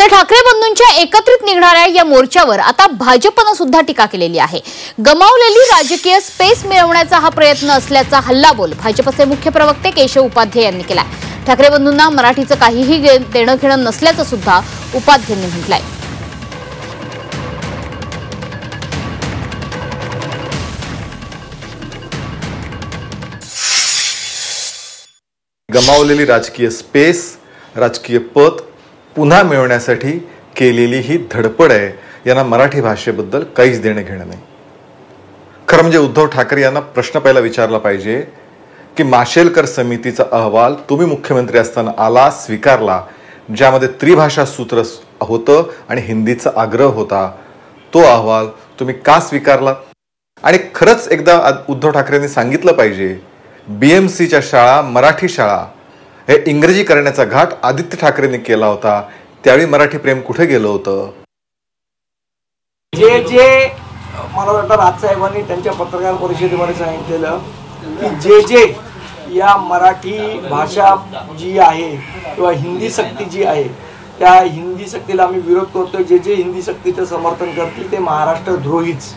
तर ठाकरे बंधूंच्या एकत्रित निघणाऱ्या या मोर्चावर आता भाजपनं सुद्धा टीका केलेली आहे। गमावलेली राजकीय स्पेस मिळवण्याचा हा प्रयत्न असल्याचा हल्लाबोल भाजपचे मुख्य प्रवक्ते केशव उपाध्ये यांनी केला। ठाकरे बंधूंना मराठीचं काहीही देणं घेणं नसल्याचं सुद्धा उपाध्येंनी म्हटलंय। गमावलेली राजकीय स्पेस, राजकीय पद पुन्हा मिळवण्यासाठी केलेली ही धडपड आहे। यांना मराठी भाषेबद्दल काहीच देणं घेणं नाही। खरं म्हणजे उद्धव ठाकरे यांना प्रश्न पहिला विचारला पाहिजे की माशेलकर समितीचा अहवाल तुम्ही मुख्यमंत्री असताना आला, स्वीकारला, ज्यामध्ये त्रिभाषा सूत्र होतं आणि हिंदीचा आग्रह होता, तो अहवाल तुम्ही का स्वीकारला? आणि खरंच एकदा उद्धव ठाकरेंनी सांगितलं पाहिजे, बीएमसीच्या शाळा, मराठी शाळा हे इंग्रजी करण्याचा घाट आदित्य ठाकरेंनी केला होता, त्यावेळी मराठी प्रेम कुठे गेलं होतं? जे मला वाटतं राजसाहेबांनी त्यांच्या पत्रकार परिषदेमध्ये सांगितलेलं की जे या मराठी भाषा जी आहे किंवा हिंदी सक्ती जी आहे त्या हिंदी सक्तीला आम्ही विरोध करतोय। जे हिंदी सक्तीचं समर्थन करतील ते महाराष्ट्र द्रोहीच।